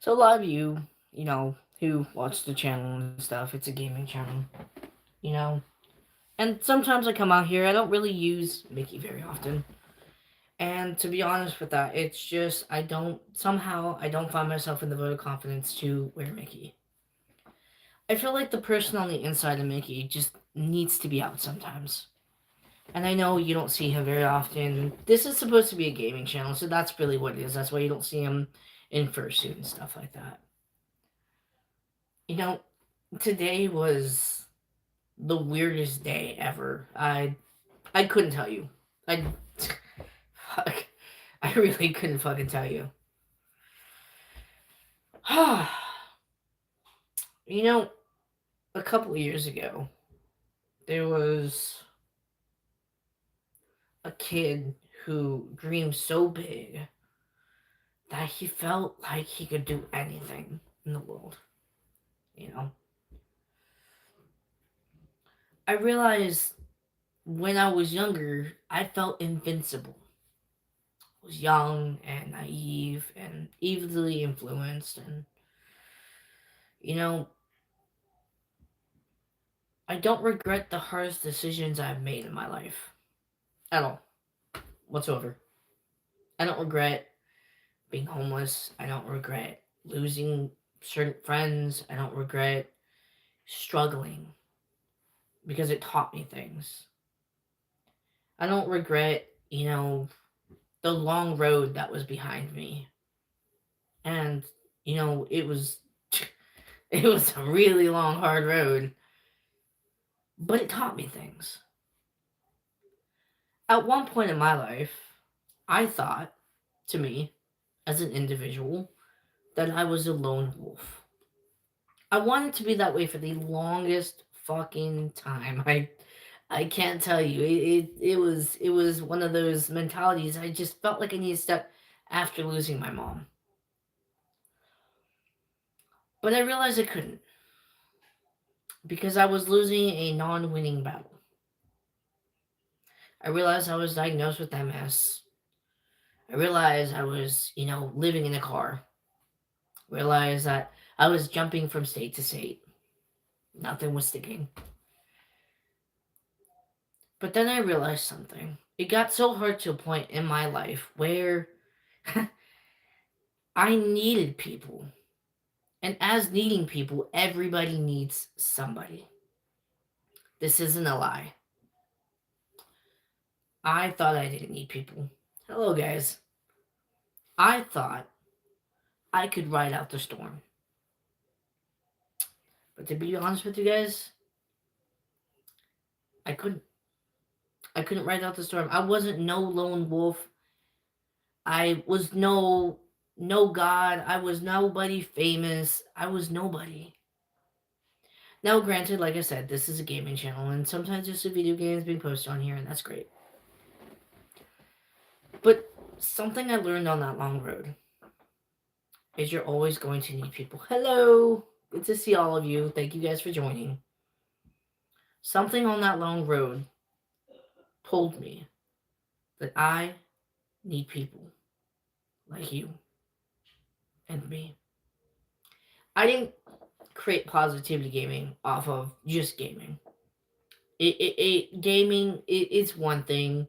So a lot of you, who watch the channel and stuff, it's a gaming channel, you know. And sometimes I come out here, I don't really use Mickey very often. And to be honest with that, it's just I don't find myself in the vote of confidence to wear Mickey. I feel like the person on the inside of Mickey just needs to be out sometimes. And I know you don't see him very often. This is supposed to be a gaming channel, so that's really what it is. That's why you don't see him in fursuit and stuff like that. You know, today was the weirdest day ever. I couldn't tell you. I fuck. I really couldn't fucking tell you. you know, a couple of years ago, there was a kid who dreamed so big that he felt like he could do anything in the world. You know, I realized when I was younger, I felt invincible. I was young and naive and easily influenced, and you know, I don't regret the hardest decisions I've made in my life at all, whatsoever. I don't regret being homeless. I don't regret losing certain friends. I don't regret struggling because it taught me things. I don't regret, the long road that was behind me. And, it was it was a really long hard road, but it taught me things. At one point in my life, I thought to me as an individual that I was a lone wolf. I wanted to be that way for the longest fucking time. I can't tell you. It was one of those mentalities. I just felt like I needed to step after losing my mom. But I realized I couldn't because I was losing a non-winning battle. I realized I was diagnosed with MS. I realized I was, living in a car. I realized that I was jumping from state to state. Nothing was sticking. But then I realized something. It got so hard to a point in my life where I needed people. And as needing people, everybody needs somebody. This isn't a lie. I thought I didn't need people. Hello, guys. I thought I could ride out the storm. But to be honest with you guys, I couldn't. I couldn't ride out the storm. I wasn't no lone wolf. I was no god. I was nobody famous. I was nobody. Now, granted, like I said, this is a gaming channel, and sometimes there's a video games being posted on here, and that's great. But something I learned on that long road is you're always going to need people. Hello! Good to see all of you. Thank you guys for joining. Something on that long road told me that I need people like you and me. I didn't create Positivity Gaming off of just gaming. Gaming, it's one thing,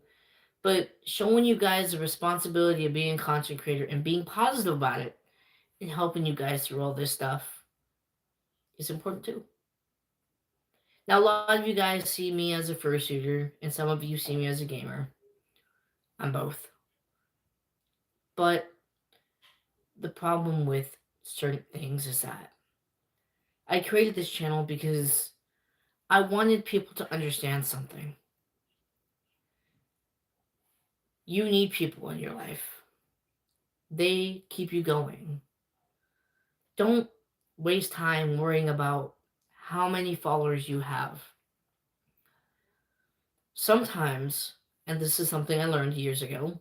but showing you guys the responsibility of being a content creator and being positive about it and helping you guys through all this stuff is important too. Now, a lot of you guys see me as a fursuiter, and some of you see me as a gamer. I'm both. But the problem with certain things is that I created this channel because I wanted people to understand something. You need people in your life. They keep you going. Don't waste time worrying about how many followers you have. Sometimes, and this is something I learned years ago,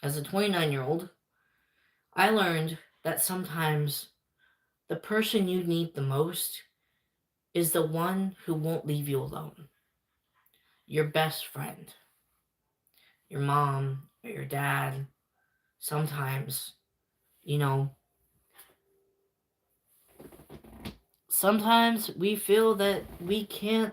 as a 29-year-old, I learned that sometimes the person you need the most is the one who won't leave you alone. Your best friend, your mom, or your dad. Sometimes, you know, sometimes we feel that we can't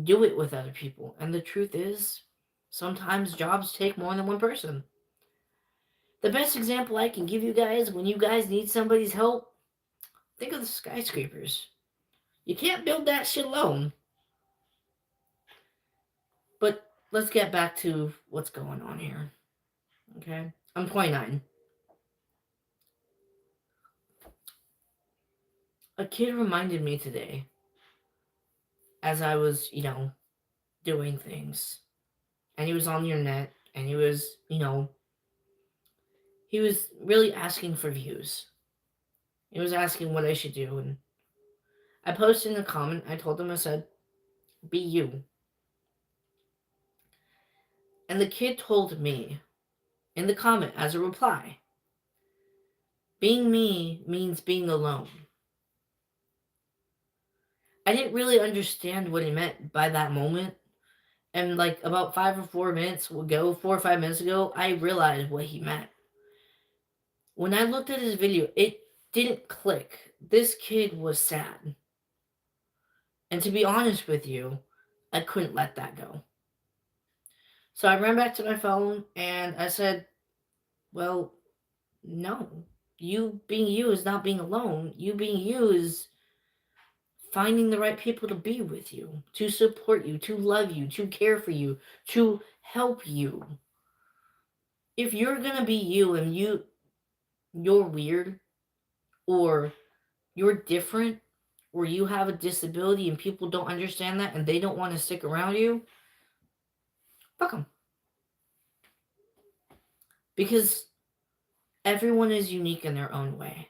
do it with other people. And the truth is, sometimes jobs take more than one person. The best example I can give you guys when you guys need somebody's help, think of the skyscrapers. You can't build that shit alone. But let's get back to what's going on here. Okay? I'm 29. A kid reminded me today as I was, doing things. And he was on the internet and he was, he was really asking for views. He was asking what I should do. And I posted in a comment, I told him, I said, be you. And the kid told me in the comment as a reply, being me means being alone. I didn't really understand what he meant by that moment. And like about 4 or 5 minutes ago, I realized what he meant. When I looked at his video, it didn't click. This kid was sad. And to be honest with you, I couldn't let that go. So I ran back to my phone and I said, well, no. You being you is not being alone. You being you is finding the right people to be with you, to support you, to love you, to care for you, to help you. If you're going to be you and you're weird or you're different or you have a disability and people don't understand that and they don't want to stick around you, fuck them. Because everyone is unique in their own way.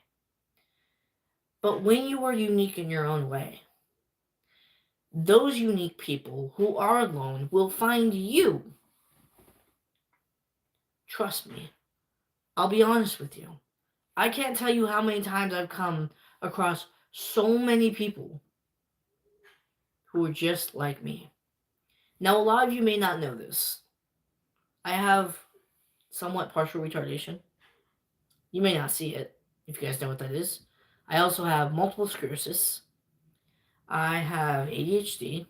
But when you are unique in your own way, those unique people who are alone will find you. Trust me. I'll be honest with you. I can't tell you how many times I've come across so many people who are just like me. Now, a lot of you may not know this. I have somewhat partial retardation. You may not see it, if you guys know what that is. I also have multiple sclerosis. I have ADHD.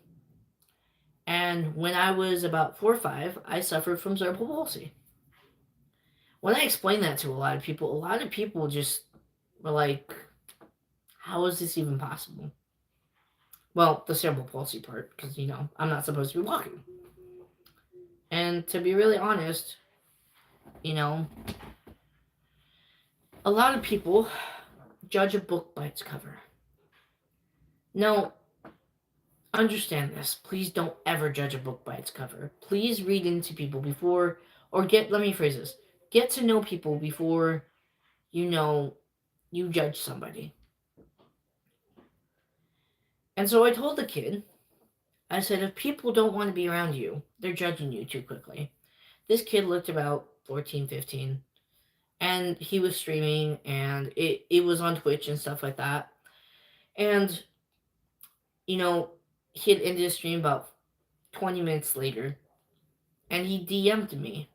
And when I was about 4 or 5, I suffered from cerebral palsy. When I explained that to a lot of people just were like, how is this even possible? Well, the cerebral palsy part, because, I'm not supposed to be walking. And to be really honest, a lot of people judge a book by its cover. Now, understand this. Please don't ever judge a book by its cover. Please read into people before, let me phrase this. Get to know people before, you judge somebody. And so I told the kid, I said, if people don't want to be around you, they're judging you too quickly. This kid looked about 14, 15, and he was streaming, and it was on Twitch and stuff like that. And, he had ended his stream about 20 minutes later, and he DM'd me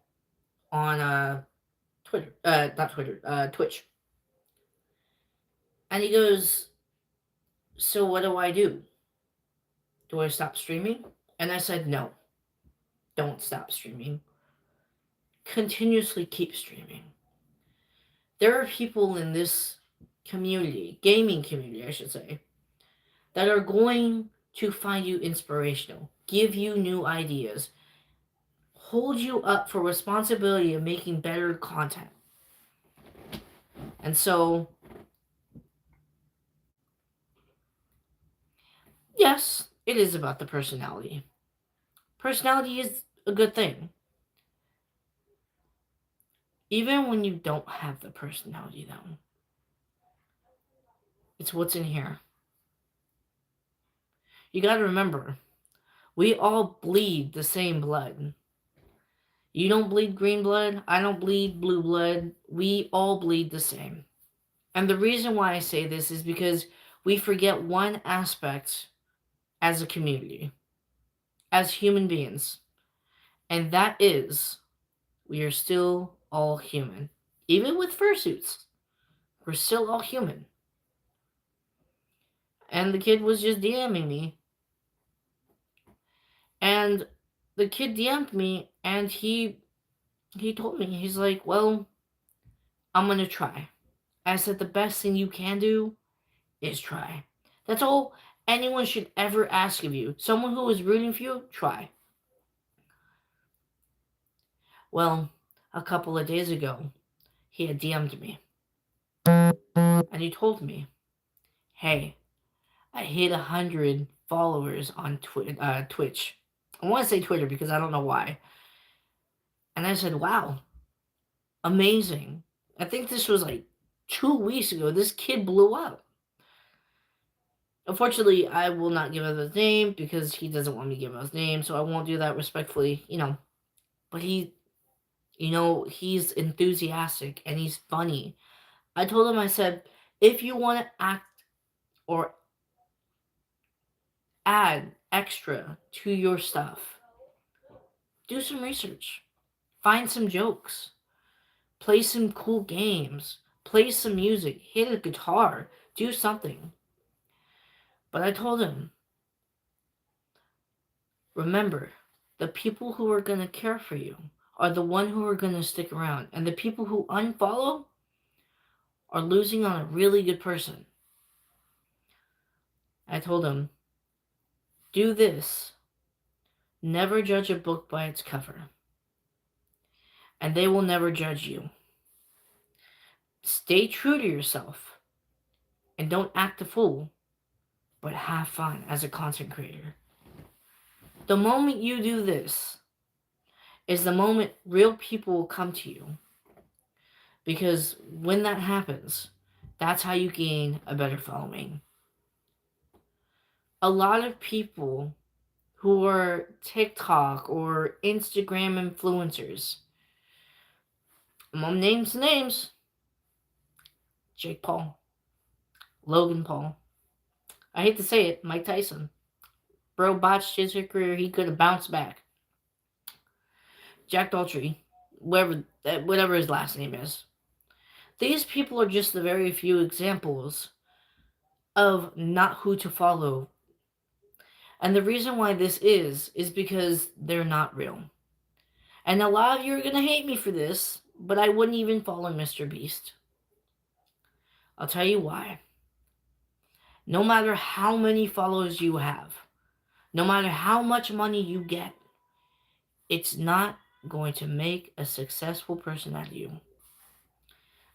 on Twitch. And he goes, so what do I do? Do I stop streaming? And I said, no, don't stop streaming. Continuously keep streaming. There are people in this community, gaming community, I should say, that are going to find you inspirational, give you new ideas, hold you up for responsibility of making better content. And so, yes, it is about the personality. Personality is a good thing. Even when you don't have the personality, though, it's what's in here. You gotta remember, we all bleed the same blood. You don't bleed green blood, I don't bleed blue blood. We all bleed the same. And the reason why I say this is because we forget one aspect as a community, as human beings, and that is we are still all human. Even with fursuits, we're still all human. And the kid was just DMing me. And the kid DM'd me, and he told me, he's like, well, I'm gonna try. I said the best thing you can do is try. That's all anyone should ever ask of you. Someone who is rooting for you, try. Well, a couple of days ago, he had DM'd me. And he told me, hey, I hit 100 followers on Twitch. I want to say Twitter because I don't know why. And I said, wow, amazing. I think this was like 2 weeks ago. This kid blew up. Unfortunately, I will not give out his name because he doesn't want me to give out his name, so I won't do that respectfully, But he's enthusiastic and he's funny. I told him, I said, if you want to act or add extra to your stuff, do some research. Find some jokes. Play some cool games. Play some music. Hit a guitar. Do something. But I told him, remember, the people who are going to care for you are the one who are going to stick around. And the people who unfollow are losing on a really good person. I told him, do this. Never judge a book by its cover. And they will never judge you. Stay true to yourself. And don't act a fool, but have fun as a content creator. The moment you do this is the moment real people will come to you. Because when that happens, that's how you gain a better following. A lot of people who are TikTok or Instagram influencers, I'm names. Jake Paul, Logan Paul. I hate to say it, Mike Tyson. Bro botched his career, he could have bounced back. Jack Daltrey, whatever his last name is. These people are just the very few examples of not who to follow. And the reason why this is because they're not real. And a lot of you are going to hate me for this, but I wouldn't even follow Mr. Beast. I'll tell you why. No matter how many followers you have, no matter how much money you get, it's not going to make a successful person out of you.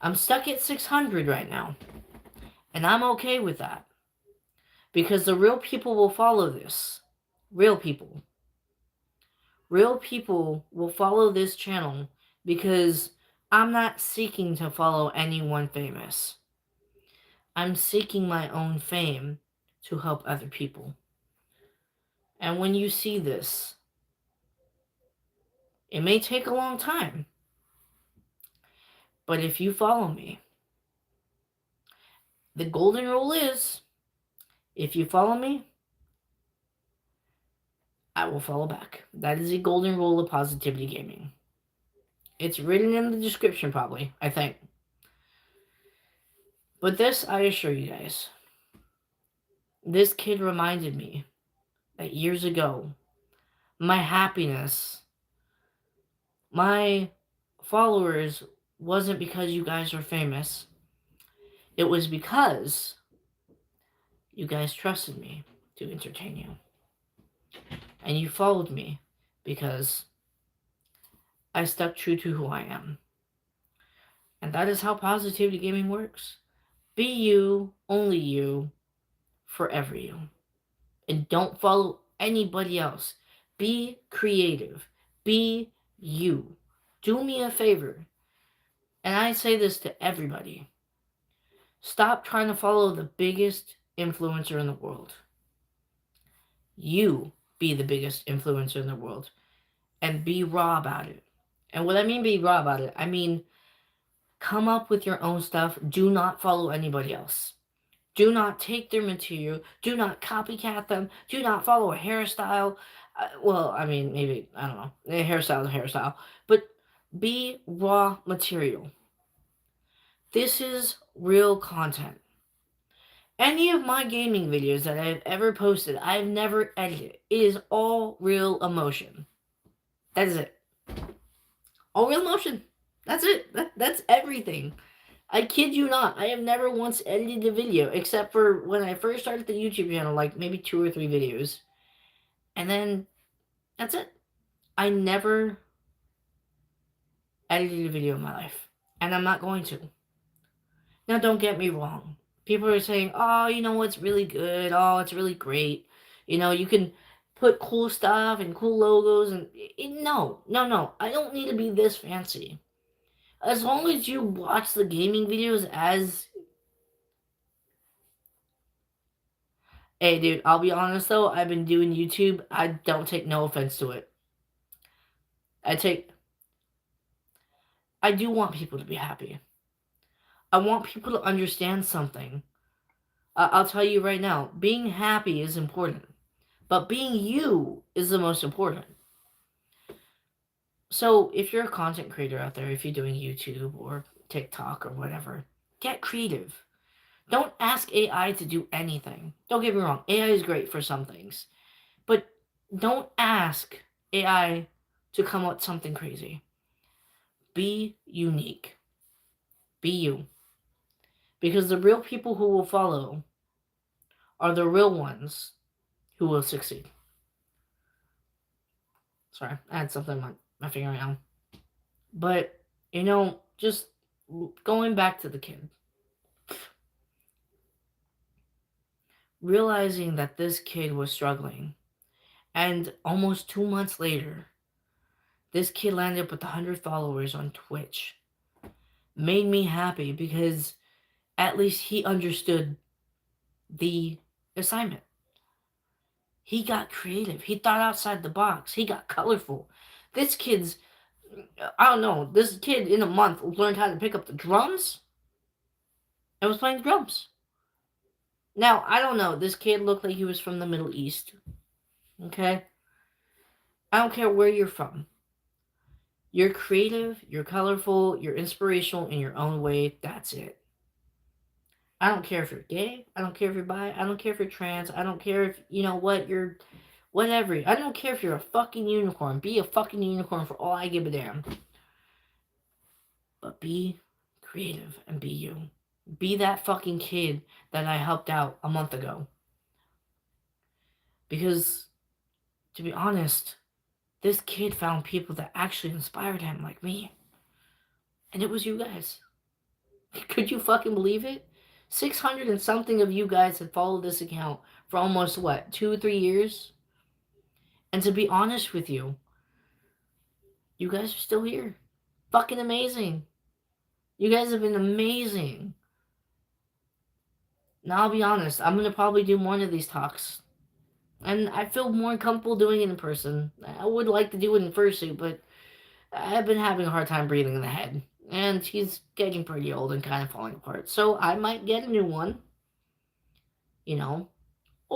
I'm stuck at 600 right now, and I'm okay with that. Because the real people will follow this. Real people. Real people will follow this channel because I'm not seeking to follow anyone famous. I'm seeking my own fame to help other people. And when you see this, it may take a long time, but if you follow me, the golden rule is, if you follow me, I will follow back. That is the golden rule of Pawsitivity Gaming. It's written in the description probably, I think. But this, I assure you guys, this kid reminded me that years ago, my happiness, my followers wasn't because you guys are famous. It was because you guys trusted me to entertain you. And you followed me because I stuck true to who I am. And that is how Pawsitivity Gaming works. Be you, only you, forever you. And don't follow anybody else. Be creative. Be you. Do me a favor. And I say this to everybody. Stop trying to follow the biggest influencer in the world. You be the biggest influencer in the world. And be raw about it. And what I mean be raw about it, I mean come up with your own stuff. Do not follow anybody else. Do not take their material. Do not copycat them. Do not follow a hairstyle. Maybe, I don't know. A hairstyle is a hairstyle. But be raw material. This is real content. Any of my gaming videos that I've ever posted, I've never edited. It is all real emotion. That is it. All real emotion. That's it. That's everything. I kid you not. I have never once edited a video except for when I first started the YouTube channel, like maybe 2 or 3 videos. And then that's it. I never edited a video in my life. And I'm not going to. Now, don't get me wrong. People are saying, oh, you know what's really good? Oh, it's really great. You know, you can put cool stuff and cool logos. And no, no, no. I don't need to be this fancy. As long as you watch the gaming videos as... Hey, dude, I'll be honest, though. I've been doing YouTube. I don't take no offense to it. I do want people to be happy. I want people to understand something. I'll tell you right now, being happy is important. But being you is the most important. So if you're a content creator out there, if you're doing YouTube or TikTok or whatever, get creative. Don't ask AI to do anything. Don't get me wrong, AI is great for some things. But don't ask AI to come up with something crazy. Be unique. Be you. Because the real people who will follow are the real ones who will succeed. Sorry, I had something on my finger right now. But, just going back to the kid. Realizing that this kid was struggling. And almost 2 months later, this kid landed up with 100 followers on Twitch. Made me happy because at least he understood the assignment. He got creative. He thought outside the box. He got colorful. This kid's, I don't know, this kid in a month learned how to pick up the drums and was playing drums. Now, I don't know. This kid looked like he was from the Middle East. Okay? I don't care where you're from. You're creative, you're colorful, you're inspirational in your own way. That's it. I don't care if you're gay. I don't care if you're bi. I don't care if you're trans. I don't care if, you're whatever. I don't care if you're a fucking unicorn. Be a fucking unicorn for all I give a damn. But be creative and be you. Be that fucking kid that I helped out a month ago. Because, to be honest, this kid found people that actually inspired him like me. And it was you guys. Could you fucking believe it? 600 and something of you guys had followed this account for almost, 2 or 3 years? And to be honest with you, you guys are still here. Fucking amazing. You guys have been amazing. Now, I'll be honest, I'm going to probably do more of these talks. And I feel more comfortable doing it in person. I would like to do it in fursuit, but I've been having a hard time breathing in the head. And he's getting pretty old and kind of falling apart. So I might get a new one. Or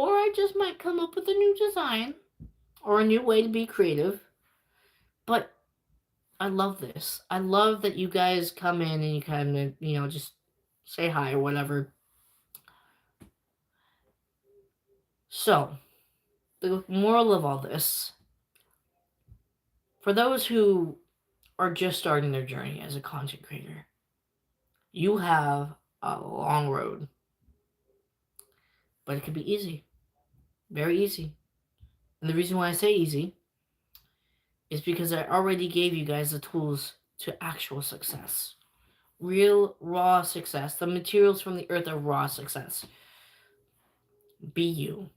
I just might come up with a new design. Or a new way to be creative. But I love this. I love that you guys come in and you kind of, just say hi or whatever. So, the moral of all this, for those who are just starting their journey as a content creator, you have a long road. But it can be easy. Very easy. And the reason why I say easy is because I already gave you guys the tools to actual success. Real, raw success. The materials from the earth are raw success. Be you.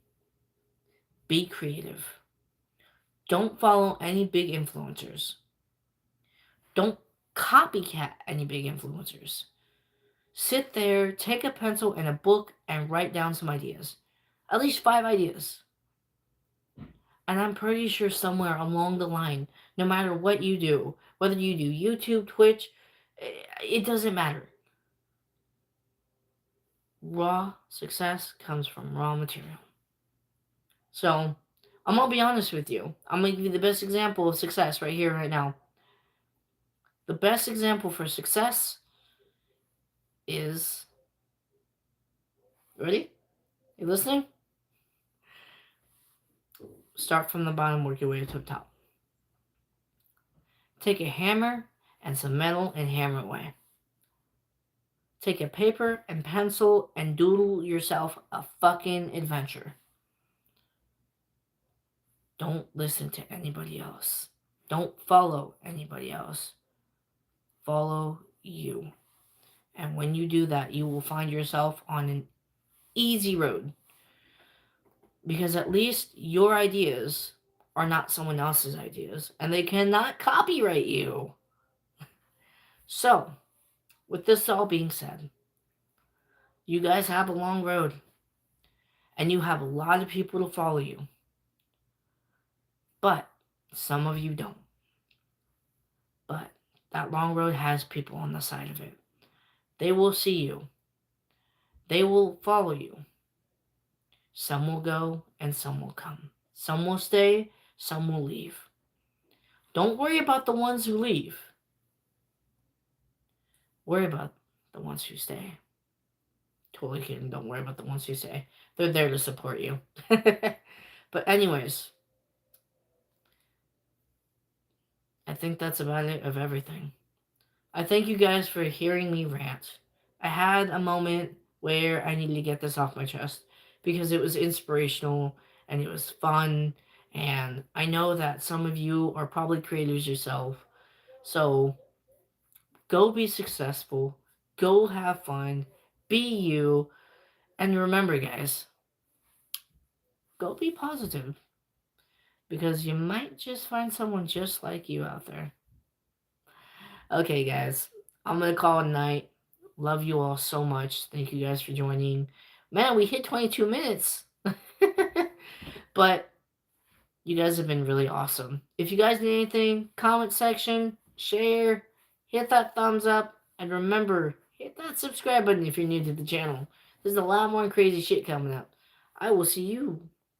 Be creative. Don't follow any big influencers. Don't copycat any big influencers. Sit there, take a pencil and a book, and write down some ideas. At least 5 ideas. And I'm pretty sure somewhere along the line, no matter what you do, whether you do YouTube, Twitch, it doesn't matter. Raw success comes from raw material. So, I'm going to be honest with you. I'm going to give you the best example of success right here, right now. The best example for success is Ready? You listening? Start from the bottom, work your way to the top. Take a hammer and some metal and hammer away. Take a paper and pencil and doodle yourself a fucking adventure. Don't listen to anybody else. Don't follow anybody else. Follow you. And when you do that, you will find yourself on an easy road. Because at least your ideas are not someone else's ideas. And they cannot copyright you. So, with this all being said, you guys have a long road. And you have a lot of people to follow you. But some of you don't. But that long road has people on the side of it. They will see you. They will follow you. Some will go and some will come. Some will stay, some will leave. Don't worry about the ones who leave. Worry about the ones who stay. Totally kidding. Don't worry about the ones who stay. They're there to support you. But anyways, I think that's about it of everything. I thank you guys for hearing me rant. I had a moment where I needed to get this off my chest because it was inspirational and it was fun, and I know that some of you are probably creators yourself. So go be successful, go have fun, be you, and remember, guys, go be positive because you might just find someone just like you out there. Okay, guys, I'm gonna call it a night. Love you all so much. Thank you guys for joining. Man, we hit 22 minutes. But you guys have been really awesome. If you guys need anything, comment section, share, hit that thumbs up, and remember, hit that subscribe button if you're new to the channel. There's a lot more crazy shit coming up. I will see you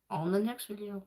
on the next video.